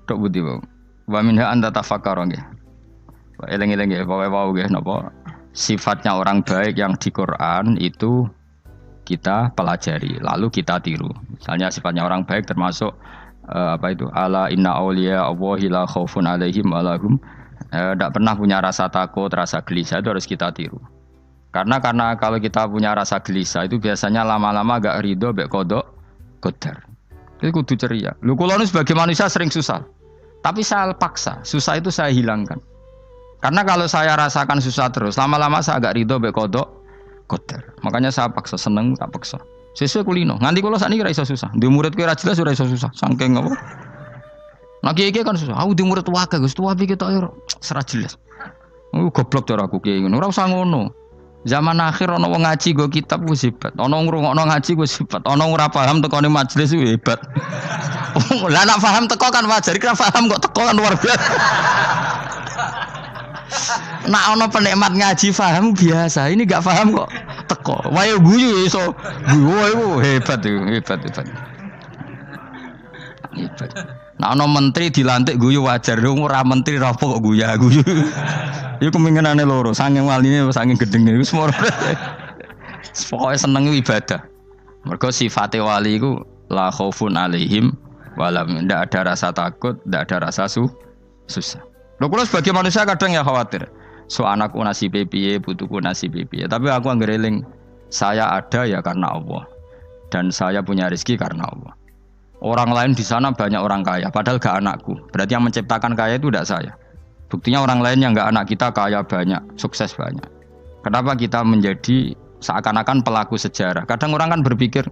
tok budi wae. Wa minha anta tafakkara nggih. Eling-eling nggih pokoke wau nggih napa sifatnya orang baik yang di Quran itu kita pelajari lalu kita tiru. Misalnya sifatnya orang baik termasuk apa itu ala inna auliya Allahi la khaufun alaihim wa lahum tidak pernah punya rasa takut, rasa gelisah itu harus kita tiru. Karena kalau kita punya rasa gelisah itu biasanya lama-lama agak ridho mek kodok qadar. Itu kudu ceria. Lho kula nu sebagai manusia sering susah. Tapi saya paksa, susah itu saya hilangkan. Karena kalau saya rasakan susah terus, lama-lama saya agak ridho mek kodok qadar. Makanya saya paksa seneng, tak paksa. Sesuai kulino. Nganti kula sakniki ra iso susah. Di murid kowe ra jelas ora iso susah. Saking apa? Nah kiai kan susah. Aku di murid wae Gus, tuwa iki tok ora jelas. Goblok cara aku kiai ngono. Ora usah ngono. Zaman akhir ana wong ngaji go kitab wis hebat. Ana ngrungokno ngaji wis hebat. Ana ora paham tekone majelis wis hebat. Lah nek paham teko kan wajar, kira paham kok teko kan luar biasa. Nak ana penikmat ngaji paham biasa. Ini enggak paham kok teko. Wae guyu iso. Guyu hebat itu, hebat. Nah ana menteri dilantik guyu wajar, ora menteri ra kok guyu. Iku kemungkinane loro, saking waline saking gedenge wis moro. Pokoke seneng ibadah. Mergo sifate wali iku la khaufun alaihim walam, ndak ada rasa takut, ndak ada rasa susah. Lho kula sebagai manusia kadang ya khawatir. So anakku nasibe piye, putuku nasibe piye. Tapi aku anggere eling, saya ada ya karena Allah. Dan saya punya rezeki karena Allah. Orang lain di sana banyak orang kaya, padahal gak anakku. Berarti yang menciptakan kaya itu tidak saya. Buktinya orang lain yang gak anak kita kaya banyak, sukses banyak. Kenapa kita menjadi seakan-akan pelaku sejarah? Kadang orang kan berpikir,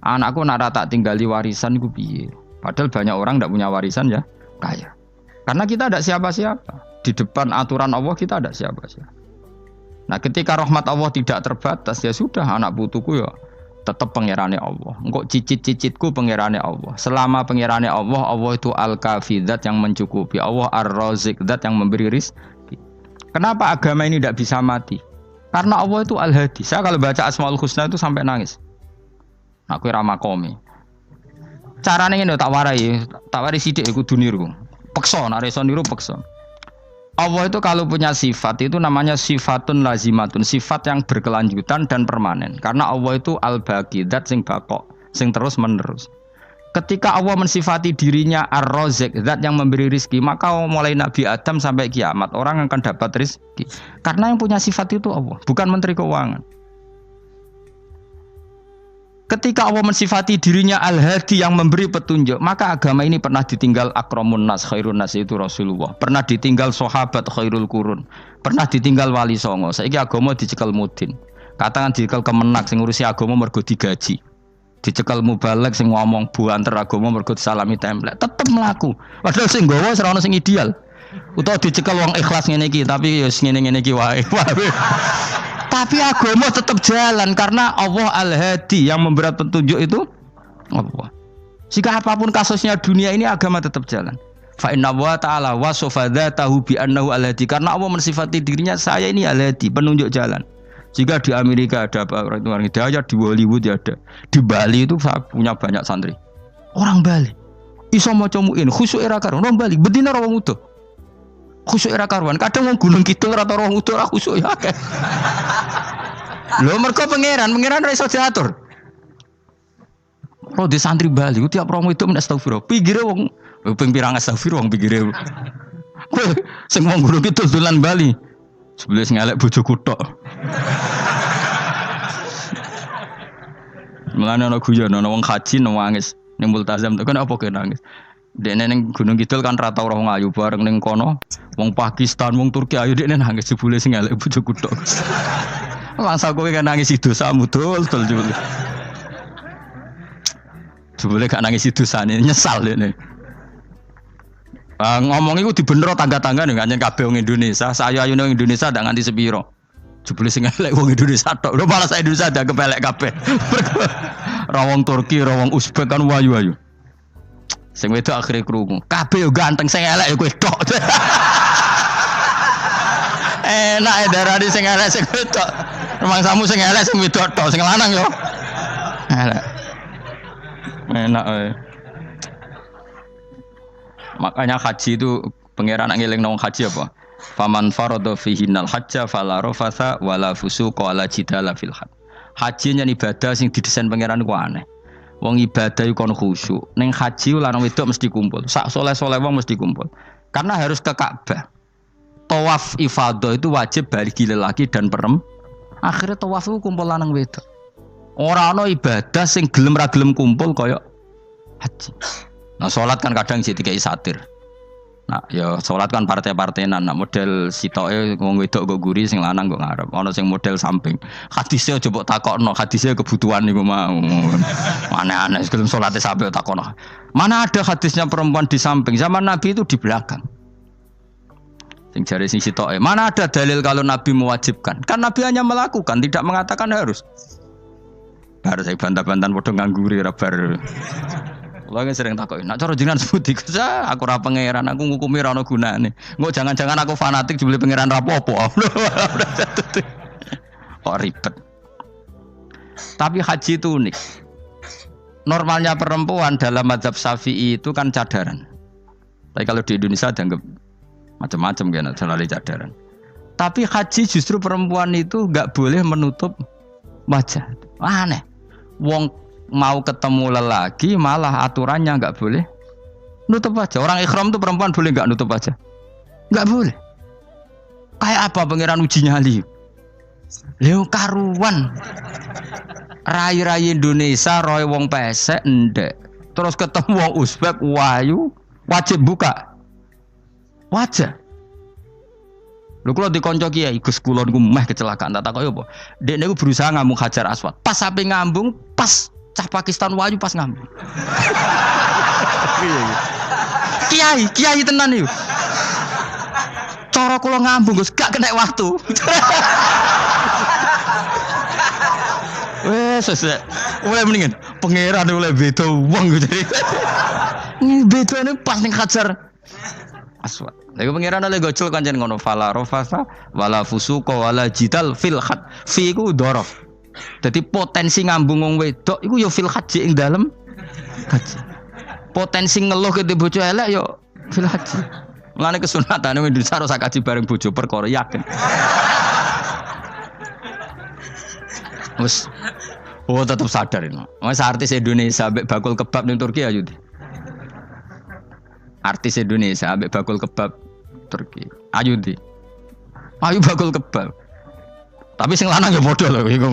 anakku nak tak tinggali warisan itu piye. Padahal banyak orang tidak punya warisan ya kaya. Karena kita tidak siapa-siapa. Di depan aturan Allah kita tidak siapa-siapa. Nah ketika rahmat Allah tidak terbatas, ya sudah anak putuku ya tetap pangerane Allah. Engkau cicit-cicitku pangerane Allah. Selama pangerane Allah, Allah itu al-kafi, zat yang mencukupi. Allah ar-razik, zat yang memberi rizki. Kenapa agama ini tidak bisa mati? Karena Allah itu al-hadi. Saya kalau baca Asmaul Husna itu sampai nangis. Aku ramakomi. Caranya ini tak warai sidik aku duniru. Peksa, nareso niru peksa. Allah itu kalau punya sifat itu namanya sifatun lazimatun, sifat yang berkelanjutan dan permanen. Karena Allah itu al-baqi, zat sing baqo, sing terus menerus. Ketika Allah mensifati dirinya ar-razik, zat yang memberi rizki, maka mulai Nabi Adam sampai kiamat orang akan dapat rizki. Karena yang punya sifat itu Allah, bukan menteri keuangan. Ketika Allah mensifati dirinya al-hadi yang memberi petunjuk, maka agama ini pernah ditinggal akramun nas, khairun nas itu Rasulullah. Pernah ditinggal sahabat khairul qurun. Pernah ditinggal wali songo. Saiki agama dicekel mudin. Katakan dicekel kemenak sing ngurusi agama mergo digaji. Dicekel mubalek sing ngomong buanter agama mergo disalami template. Tetep mlaku. Padahal sing nggawa ora ono sing ideal. Utawa dicekel wong ikhlas ngene iki, tapi ya ngene-ngene iki wae. Tapi agama tetap jalan karena Allah al-hadi yang memberi petunjuk itu Allah. Jika apapun kasusnya dunia ini agama tetap jalan. Fa inna wa ta'ala wasafa dzatahu bi annahu al-hadi, karena Allah mensifati dirinya saya ini al-hadi, penunjuk jalan. Jika di Amerika ada orang hidayah, di Hollywood ada, di Bali itu saya punya banyak santri. Orang Bali iso maca muin khusyuk era karo orang Bali bedina wong utuh. Khusyuk era karuan, kadang wong Gunung Kidul rata roh utuh ora khusyuk ya akeh. Lho mergo pangeran ora iso diatur. Roh di santri Bali ku tiap romo itu men astagfirullah. Pinggire wong ping pirang astagfirullah wong pinggire. Kowe sing wong Gunung Kidul dolan Bali. Sebelah sing elek bojoku tok. Mulane ana guyon ana wong haji nangis ning multazam tok kan apa kene nangis. Dene ning Gunung Kidul kan rata ora wong ayu bareng ning kono. Wong Pakistan, wong Turki ayu dekne nangis jebule sing elek bojoku tok. Langsung kowe kan nangis dosamu dul jebule. Jebule gak nangis dosane nyesal dekne. Ngomong iku dibenero tangga-tangga ning kanjen kabeh wong Indonesia. Sayu-ayune wong Indonesia ndak nganti sepiro. Jebule sing elek wong Indonesia tok. Lho malah Indonesia ndak kepelek kabeh. Ra wong Turki, ra wong Uzbek kan wayu-wayu. Sing wedok akhire krungu. Kabeh yo ganteng sing elek yo kowe tok. Enak e darani sing elek sing wedok. Rumangsamu sing elek sing wedok tok, sing lanang yo. Elek. Enak e. Makanya haji itu pangeran ngeling nang haji apa? Faman farada fihinnal hajja fala rafatha wala fusuqa wala jidala fil hajj. Haji nyen ibadah sing didesain pangeran ku aneh. Wong ibadah iku kon khusyuk. Ning haji lanang wedok mesti kumpul. Sak soleh-soleh wong mesti kumpul. Karena harus ke Ka'bah. Tawaf ifadah itu wajib bagi lelaki dan perempuan. Akhirnya tawaf itu kumpul lanang wedok. Ora ana ibadah sing gelem ra gelem kumpul kaya haji. Nah salat kan kadang jadi kayak satir. Nah ya salat kan partai-partainan. Nah model sitoke wong wedok go guri sing lanang go ngarep. Ana sing model samping. Hadise aja mbok takokno, hadise kebutuhan niku mau. Aneh-aneh gelem salate sampe takokno. Mana ada hadisnya perempuan di samping? Zaman Nabi itu di belakang. Sing jare sing sitoke. Mana ada dalil kalau Nabi mewajibkan? Kan Nabi hanya melakukan, tidak mengatakan harus. Baru saya bantah-bantahan padha ngangguri ra bar. Kula kan sering takoki, "Nek cara jenengan sebuti Gusa, aku ora pangeran, aku ngukumi ra ono gunane. Engko jangan-jangan aku fanatik jebule pangeran ra apa-apa." Kok ribet. Tapi haji itu unik. Normalnya perempuan dalam mazhab Syafi'i itu kan cadaran. Tapi kalau di Indonesia dianggap macam-macam kan selalu cadaran. Tapi haji justru perempuan itu enggak boleh menutup wajah. Aneh. Wong mau ketemu lelaki malah aturannya enggak boleh nutup wajah. Orang ikhram itu perempuan boleh enggak nutup wajah? Enggak boleh. Kayak apa pangeran uji nyali? Leo karuan. Rai-rai Indonesia roy wong pesek ndek. Terus ketemu wong Uzbek wayu wajib buka wajah. Lho kula dikonco kiai Gus kula niku meh kecelakaan tak takoki apa. Dek niku berusaha ngambung Hajar Aswad. Pas sampe ngambung, pas cah Pakistan wayu pas ngambung. Kiai tenan niku. Cara kula ngambung Gus gak kena waktu. Wes oleh mendingan pangeran oleh beda wong gitu. Beda ini pas ning Hajar Aswad. Lagi pangeran oleh gocul kancen ngono fala rafasa wala fusuqa wala jidal fil had. Fi iku dhorof. Dadi potensi ngambung wong wedok iku ya fil haji ing dalem haji. Potensi ngeluh ke bojo elek ya fil haji. Mulane kesunatane Indonesia ora kaji bareng bojo perkara yakin. Wes tetap sadar ini. Mas artis Indonesia ambek bakul kebab ning Turki ayo. Artis Indonesia ambek bakul kebab Turki. Ayo di. Ayo bakul kebab. Tapi sing lanang ya padha lho iku.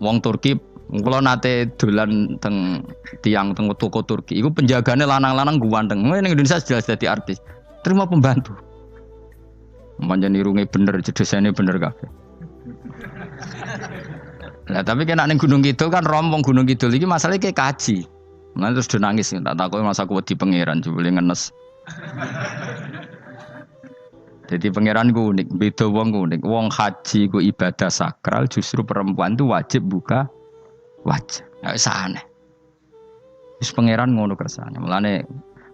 Wong Turki kula nate dolan teng tiang teng toko Turki. Iku penjagane lanang-lanang guanteng. Ning Indonesia jelas dadi artis. Terima pembantu. Manjan irunge bener, jedesane bener kabeh. Nah, tapi kena ning Gunung Kidul kan rombong Gunung Kidul iki masalahnya kayak kaji. Nah, terus dia nangis, tak takoki masa aku wedi pangeran jebule ngenes. Jadi pangeran ku unik, beda wong ku unik. Wong haji ku ibadah sakral, justru perempuan itu wajib buka wajah. Enggak aneh. Wis pangeran ngono kersane. Mulane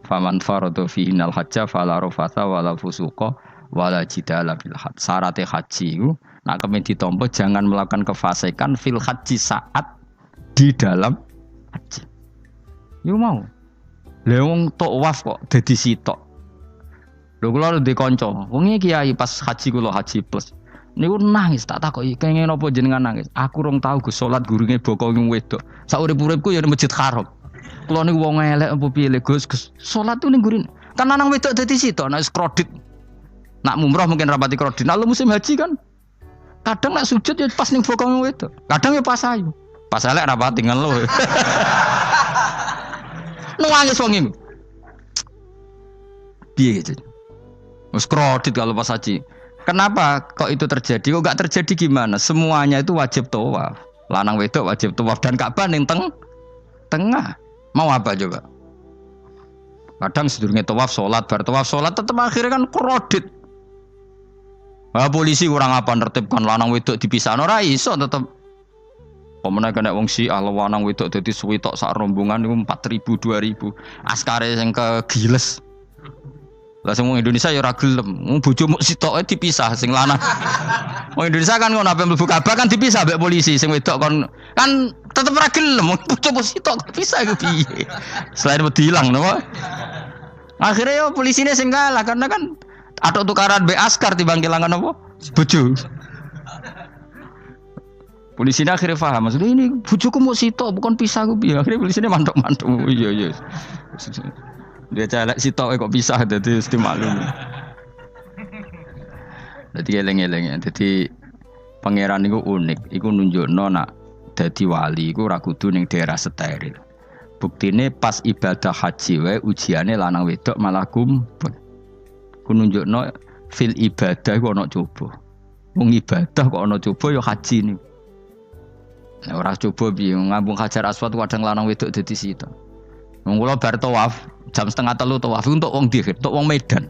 faman farada fihinal hajja fala rafatha wala fusuqa wala jidala fil hajj. Syarat haji ku nak kemen ditampa jangan melakukan kefasikan fil haji saat di dalam haji. Yo mau. Lah wong tawaf kok dadi sitok. Lho kula ndek kanca, wong iki kiai pas haji kula haji plus. Niku nangis tak takoki, kenging napa jenengan nangis? Aku rong tau Gus salat gurunge boko wedok. Sak urip-uripku ya ning Masjid Haram. Kula niku wong elek apa piye le Gus? Salat tu ning gurin. Kan lanang wedok dadi sitok nek kredit. Nak mumrah mungkin rapati kredit. Nah musim haji kan kadang nak sujud ya pas ning boko wedok. Kadang ya pas ayu. Pas elek rapati ngeluh. Nangis wong iku. Piye gitu. Wes kredit kalau pas haji. Kenapa kok itu terjadi? Kok enggak terjadi gimana? Semuanya itu wajib tawaf. Lanang wedok wajib tawaf dan Ka'bah ning tengah. Mau apa coba? Kadang sedurunge tawaf salat, bar tawaf salat tetep akhirnya kan kredit. Ah polisi kurang apa nertibkan lanang wedok dipisahno ora iso tetep. Pemene kena wong Syiah lanang wedok dadi suwi tok sak rombongan niku 4.000 2.000. Askare sing kegiles. Lah sing wong Indonesia ya ora gelem. Wong bojomu sitoke dipisah sing lanang. Wong Indonesia kan ngono ape mlebu Ka'bah kan dipisah mbek polisi sing wedok kon kan tetep ora gelem. Wong bojomu sitok dipisah iku piye? Selain wedi ilang napa? Akhirnya yo polisine sing kalah karena kan atau tukaran be askar timbang kelangan apa? Bojo. Polisine akhirnya paham maksudnya ini bojoku mau sitok bukan pisah ku piye. Akhirnya polisine mantuk-mantuk. Iya iya. Dia celek sitok kok pisah dadi mesti maklum. Dadi eleng-eleng. Dadi pangeran niku unik, iku nunjukno nak dadi wali iku ora kudu ning daerah steril. Buktine pas ibadah haji wae ujiane lanang wedok malah kumpul. Ku nunjukno fil ibadah kok ana coba. Wong ibadah kok ana coba ya haji niku. Nek ora coba piye ngambung Hajar Aswad kadang lanang wedok dadi sita. Wong kula bar tawaf jam 2:30 tawaf untuk wong dihir, untuk wong Medan.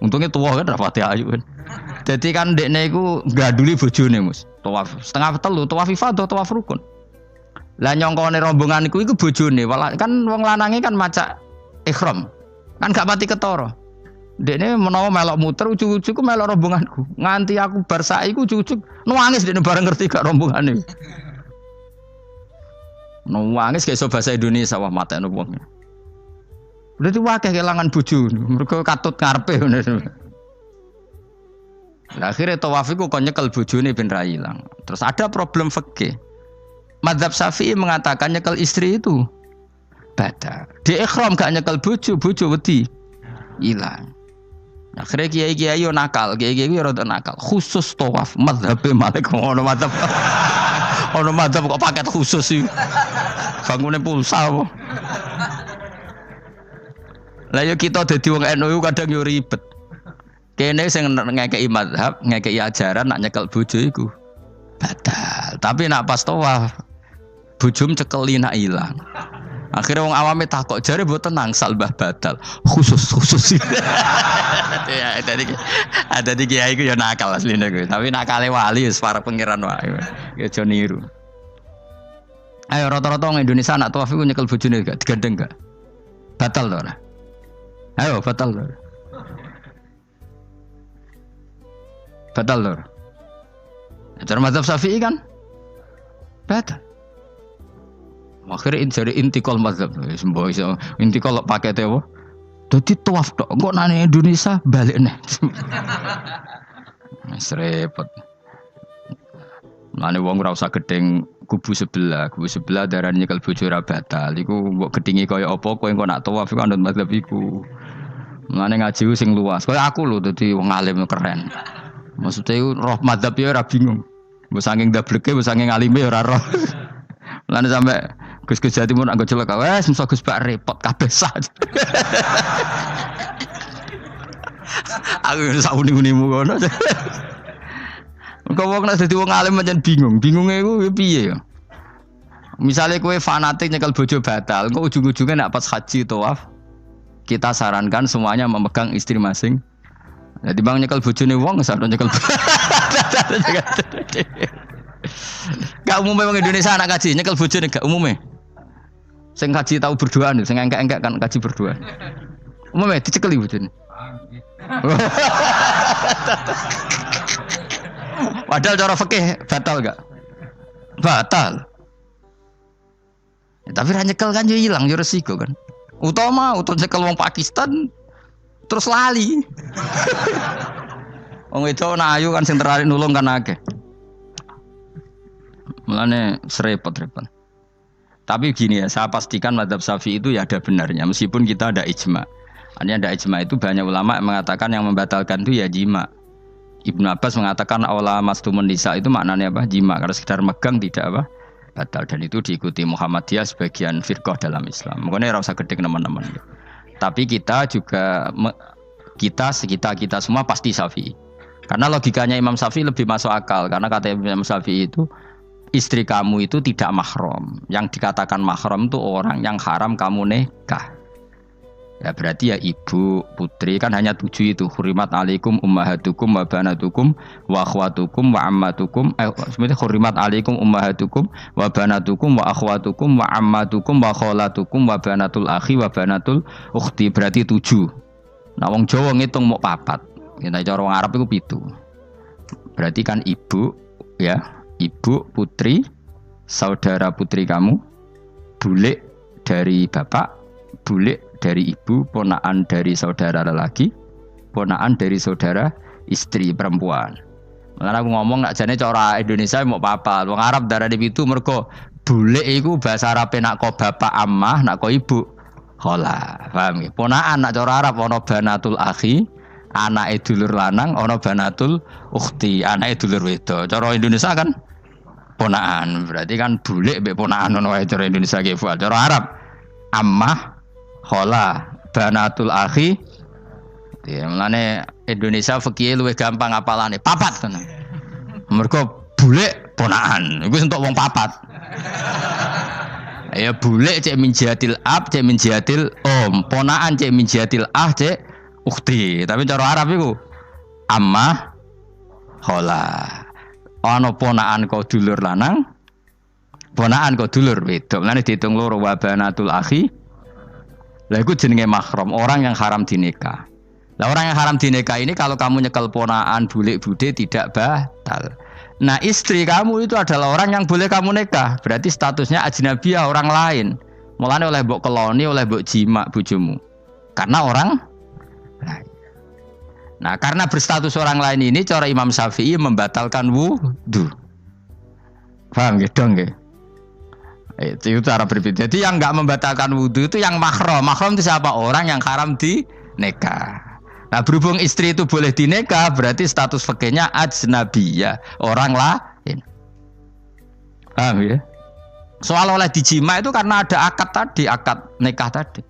Untungnya tua kan rapati ayu kan. Jadi kan dekne iku gaduli bojone Mus. Tawaf 2:30 tawaf ifadah tawaf rukun. Lah nyongkone rombongan iku bojone, kan wong lanange kan macak ihram. Kan gak pati ketara. Dekne menawa melok muter ujug-ujug ku melok rombonganku. Nganti aku bar saiki ku ujug-ujug nangis dekne bareng ngerti gak rombongane. Nangis gak iso bahasa Indonesia wah matene wong. Berarti wakil kelangan bojo, mereka katut ngarepe ngono. Lah akhire tawaf iku kon nyekel bojone ben ra ilang. Terus ada problem fikih. Madzhab Syafi'i mengatakan nyekel istri itu batal. Di ihram gak nyekel bojo, bojo wedi ilang. Akhirnya kiai-kiai yo nakal, kiai-kiai yo rada nakal. Khusus tawaf madzhab Malik ngono madzhab. Ono madzhab kok paket khusus iki. Bangune pulsa apa? Lah yo kita dadi wong NU kadang yo ribet. Kene sing ngekeki mazhab, ngekeki ajaran nak nyekel bojo iku batal. Tapi nak pas tawaf bojom cekeli nak ilang. Akhirnya wong awame takok jare mboten nangsal mbah batal. Khusus. Ya ada di kiai iku yo nakal asline kuwi. Tapi nakale wali wis para pangeran wae. Ya aja niru. Ayo rata-rata wong Indonesia nak tawaf iku nyekel bojone gak digandeng gak? Batal to ora? Ayo batal lho. Batal lho. Cara mazhab Syafi'i kan batal. Akhirnya jadi intikal mazhab. Sembo iso intikal pakete apa? Dadi tawaf tok. Engko nang Indonesia balik neh. Wis repot. Mane wong ora usah gedeng kubu sebelah darane nyekel bojo ora batal. Iku mbok gedhingi kaya apa kowe engko nak tawaf iku anut mazhab iku. Mane ngaji sing luas. Kaya aku lho dadi wong alim keren. Maksudnya roh madzhab ya ora bingung. Mbok saking dableke, mbok saking alime ya ora roh. Mane sampe Gus-gus Jawa Timur anggo celek wes mesti Gus Bak repot kabeh sah. Aku sak uni-unimu kono. Kok wong nek dadi wong alim pancen bingung. Bingunge iku piye ya? Misale kowe fanatik nyekel bojo batal, kok ujung-ujungnya nek pas haji tawaf kita sarankan semuanya memegang istri masing. Jadi bang nyekel bojone wong sadon nyekel. Gak umumnya wong Indonesia anak kaji nyekel bojone gak umumnya. Sing kaji tahu berduaan, sing engkek-engkek kan kaji berduaan. Umumnya dicekeli bojone. Padahal cara fikih batal gak? Batal. Ya, tapi ra nyekel kan yo ilang yo resiko kan. Utama nyekel wong Pakistan terus lali. Wong itu ayu kan sing tertarik nulung kan akeh. Mulane repot-repot. Tapi gini ya, saya pastikan mazhab Syafi'i itu ya ada benarnya meskipun kita ada ijma. Artinya ada ijma itu banyak ulama yang mengatakan yang membatalkan itu ya jima. Ibnu Abbas mengatakan awla mastumun nisa itu maknanya apa? Jima. Karena sekedar megang tidak apa? Batal. Dan itu diikuti Muhammadiyah sebagian firqah dalam Islam. Makanya ora usah gedhe teman-teman. Tapi kita juga kita semua pasti Syafi'i. Karena logikanya Imam Syafi'i lebih masuk akal. Karena kata Imam Syafi'i itu istri kamu itu tidak mahram. Yang dikatakan mahram itu orang yang haram kamu nikah. Ya berarti ya ibu, putri kan hanya 7 itu. Hurimat alaikum ummahatukum wa banatukum wa akhwatukum wa ammatukum. Sebenarnya hurimat alaikum ummahatukum wa banatukum wa akhwatukum wa ammatukum wa kholatukum wa banatul akhi wa banatul ukhti. Berarti 7. Nah wong Jawa ngitung mau 4. Kita cara wong Arab itu 7. Berarti kan ibu, ya, ibu, putri, saudara putri kamu, bule dari bapak, bule dari ibu, ponakan dari saudara lelaki, ponakan dari saudara istri perempuan. Makanya aku ngomong nak jane cara Indonesia mau papal, wong Arab darane pitu mergo bule iku bahasa Arabe nak ko bapak ammah, nak ko ibu khola. Paham nggih? Ponakan nak cara Arab ana banatul akhi, anake dulur lanang, ana banatul ukhti, anake dulur wedok. Cara Indonesia kan ponakan. Berarti kan bule mbek ponakan ono wae cara Indonesia ki. Cara Arab ammah, khola, banatul akhi. Ya, mulane Indonesia fikih luwih gampang apalane papat kan. Mergo bule ponakan. Iku entuk wong papat. Ya bule cek min jihatil ab, cek min jihatil om. Ponakan cek min jihatil ah, cek ukhti. Tapi cara Arab iku ammah, khola. Ana ponakan kok dulur lanang, ponakan kok dulur wedok. Mulane diitung loro wa banatul akhi. Lah iku jenenge mahram, orang yang haram dinikah. Lah orang yang haram dinikah ini kalau kamu nyekel ponakan bulik bude tidak batal. Nah istri kamu itu adalah orang yang boleh kamu nikah. Berarti statusnya ajnabiyah, orang lain. Mulane oleh mbok keloni, oleh mbok jima bojomu. Karena orang lain. Nah karena berstatus orang lain ini cara Imam Syafi'i membatalkan wudu. Paham nggih dong nggih? Itu cara berbeda. Jadi yang enggak membatalkan wudu itu yang mahram. Mahram itu siapa? Orang yang haram dinikah. Nah berhubung istri itu boleh dinikah, berarti status fikihnya ajnabiyah, orang lain. Paham ya? Soal oleh dijima itu karena ada akad tadi, akad nikah tadi.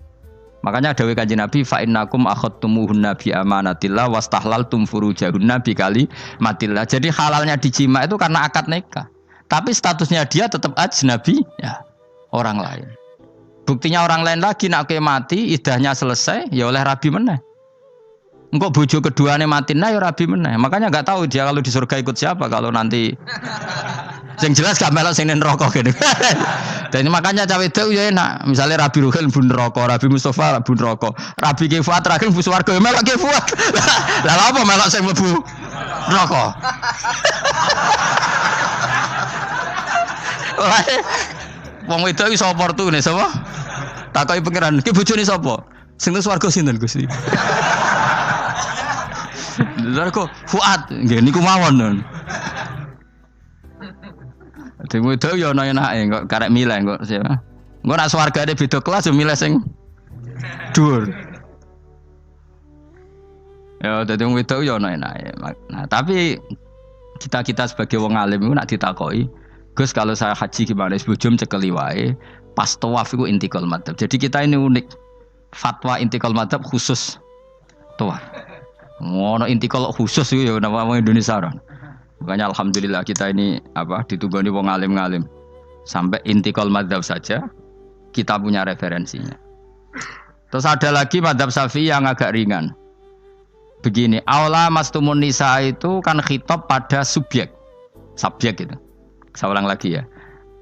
Makanya dawuh Kanjeng Nabi fa innakum akhadtumuhunna bi amanatillah wastahlaltum furujahunna bi kalimatillah. Jadi halalnya dijima itu karena akad nikah. Tapi statusnya dia tetap ajnabi ya, orang lain. Buktinya orang lain lagi nak mati, idahnya selesai, ya oleh rabi meneh. Engkau bojo keduanya mati nah ya rabi meneh. Makanya enggak tahu dia kalau di surga ikut siapa kalau nanti. Yang jelas gak melok sing neraka gitu. Dan makanya cawe itu ya enak. Misalnya Rabi Ruhil bun neraka, Rabi Mustafa bun neraka, Rabi Kifuat terakhir bun swarga ya melok Kifuat. Lah apa melok sing mlebu neraka? Wong wedok iki sapa opportune sapa? Takoki pangeran, ki bojone sapa? Sing nang swarga sinten Gusti? Lha kok Fuad nggih niku mawon. Dene wedok yo ana enake kok karek milih kok siapa. Engko nek swargane beda kelas yo milih sing dhuwur. Ya dadi wong wedok yo ana enake. Nah, tapi kita sebagai wong alim iku nek ditakoki, Gus kalau saya haji gimana? Sebujum cekeli wae, pas tawaf iku intikal madzhab. Jadi kita ini unik. Fatwa intikal madzhab khusus tawaf. Ngono intikal khusus itu ya nama orang Indonesia orang. Makanya alhamdulillah kita ini ditugani wong alim-alim. Sampai intikal madzhab saja kita punya referensinya. Terus ada lagi madzhab Syafi'i yang agak ringan. Begini, aula mastumun nisa itu kan khitab pada subjek gitu. Saya ulang lagi ya.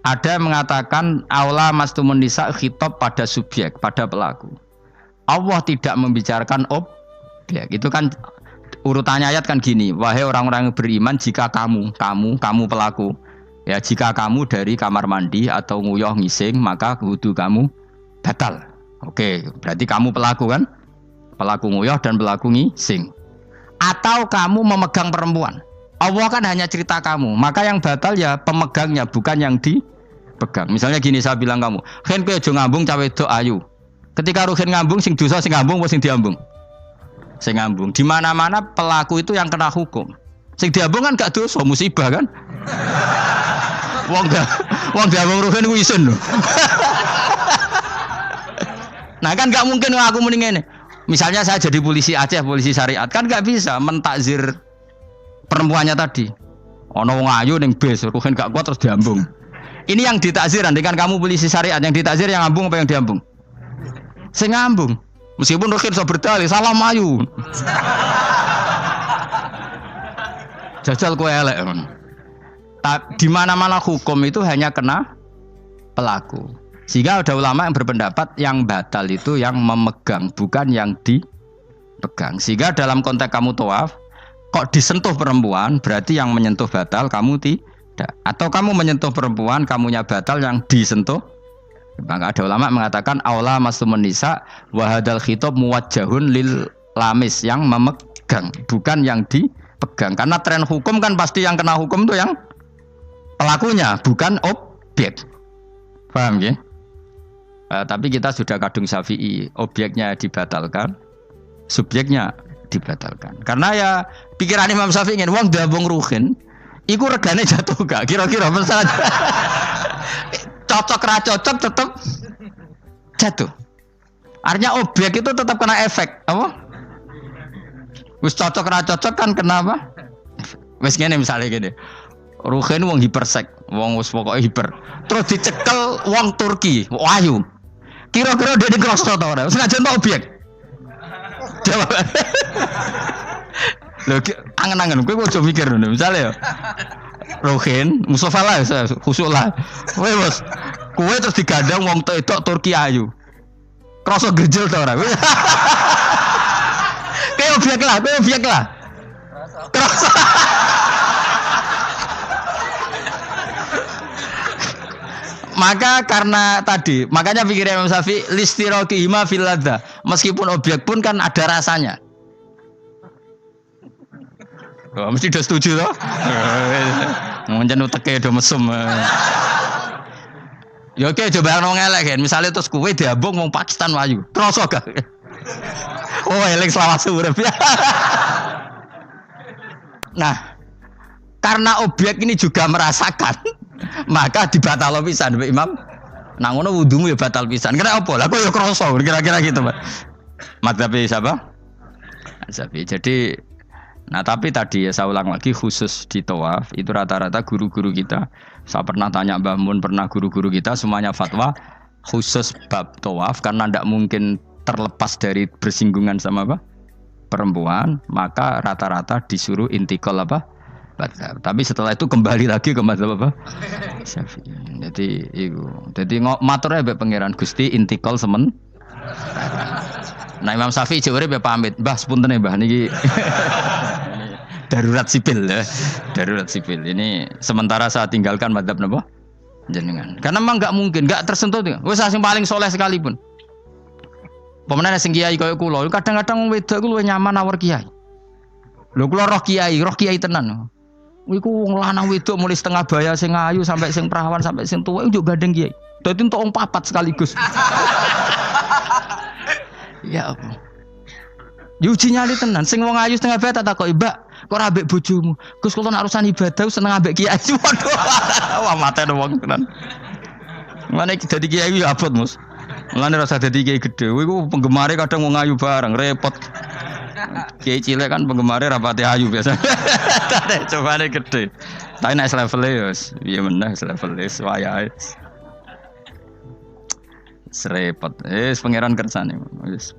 Ada yang mengatakan aula mastumun nisa khitab pada subjek, pada pelaku. Allah tidak membicarakan objek. Itu kan urutannya ayat kan gini, wahai orang-orang yang beriman jika kamu pelaku. Ya jika kamu dari kamar mandi atau nguyuh ngising maka wudu kamu batal. Oke, berarti kamu pelaku kan? Pelaku nguyuh dan pelaku ngising. Atau kamu memegang perempuan. Allah kan hanya cerita kamu, maka yang batal ya pemegangnya bukan yang dipegang. Misalnya gini saya bilang kamu, "Ken kowe aja ngambung cawe wedok ayu." Ketika Ruhin ngambung sing dosa sing ngambung apa sing diambung? Sing ngambung. Di mana-mana pelaku itu yang kena hukum. Sing diambung kan gak dosa, musibah kan? Wong diambung Ruhin ku isin lho. Nah kan gak mungkin aku muni ngene. Misalnya saya jadi polisi Aceh, polisi syariat, kan gak bisa mentakzir perempuannya tadi. Ono wong ayu ning bis, Ruhin gak kuat terus diambung. Ini yang ditakzir, andaikan kamu polisi syariat, yang ditakzir yang ngambung apa yang diambung? Sing ngambung. Meskipun Ruhin iso berdalih, salam ayu. Jajal kowe elek. Di mana-mana hukum itu hanya kena pelaku. Sehingga ada ulama yang berpendapat yang batal itu yang memegang, bukan yang dipegang. Sehingga dalam konteks kamu tawaf, kok disentuh perempuan, berarti yang menyentuh batal, kamu tidak. Atau kamu menyentuh perempuan, kamunya batal, yang disentuh Maka ada ulama mengatakan aula masumun nisa wa hadzal khitab muwajjahun lil lamis yang memegang, bukan yang dipegang. Karena tren hukum kan pasti yang kena hukum itu yang pelakunya, bukan objek. Paham ya? Tapi kita sudah kadung Syafi'i, objeknya dibatalkan, subjeknya dibatalkan. Karena ya pikiran Imam Syafi'i ingin wong dabung ruhin, iku regane jatuh gak? Kira-kira misalnya cocok ra cocok tetap jatuh. Artinya objek itu tetap kena efek, apa? Wis cocok ra cocok kan kenapa? Wis ngene misalnya gini. Ruhin wong hipersek, wong wis pokoke hiper. Terus dicekel wong Turki, ayu. Kira-kira dia dikrosot ta ora? Wis ngajen objek. Jawab. Lho angen-angen kowe ojo mikir ngono. Misale ya. Ruhin, Mustafa lah, khusuk lah. Kowe bos, kowe terus digandeng wong wedok Turki ayu. Krosok gerjel ta ora? Kowe objek lah. Krosok. Maka karena tadi, makanya pikirnya Imam Syafi'i listiroki hima fil ladza. Meskipun objek pun kan ada rasanya. Oh, mesti udah setuju toh? Mungkin uteke udah mesum. Ya oke coba yang ngelek kan. Misalnya terus kowe diambung wong Pakistan wayu. Kroso gak? Oh, elek selawat urip. Nah, karena objek ini juga merasakan, maka dibatal pisan Mbak Imam. Nang ngono wudumu ya batal pisan. Kira apa? Lah kok ya kroso kira-kira gitu, Pak. Madzhab siapa? Syafi'i. Jadi nah tapi tadi ya saya ulang lagi khusus di tawaf itu rata-rata guru-guru kita. Saya pernah tanya Mbah Mun, pernah guru-guru kita semuanya fatwa khusus bab tawaf karena tidak mungkin terlepas dari bersinggungan sama apa? Perempuan, maka rata-rata disuruh intikal apa? Madzhab. Tapi setelah itu kembali lagi ke madzhab apa? Syafi'i. Jadi itu. Jadi maturnya mbek pangeran Gusti intikal semen. Nah Imam Syafi'i jare be pamit, Mbah sepunten Mbah niki. Darurat sipil ya. Darurat sipil. Ini sementara saya tinggalkan madzhab napa? Jenengan. Karena memang enggak mungkin, enggak tersentuh. Wis sing paling soleh sekalipun. Pemenang sing kiai kaya kula, kadang-kadang wedok iku luwih nyaman awor kiai. Lho kula roh kiai tenan. Iku wong lanang wedok mulai setengah baya sing ayu sampai sing perawan sampai sing tuwa iku gandeng kiai. Dadi entuk wong papat sekaligus. Ya apa? Yuji nyali tenan, sing wong ayu setengah baya tak takoki, "Mbak, kok ora ambek bojomu?" Gus kula nek urusan ibadah seneng ambek kiai. Waduh. Wah mate wong tenan. Mane dadi kiai ya abot, Mus. Mulane rasa dadi kiai gedhe. Kuwi ku penggemare kadang wong ayu bareng, repot. Kiai cilik kan penggemare rapati ayu biasa. Cobane gedhe. Tapi nek level ya piye meneh level wayahe. Serepot. Pangeran kersane. Wis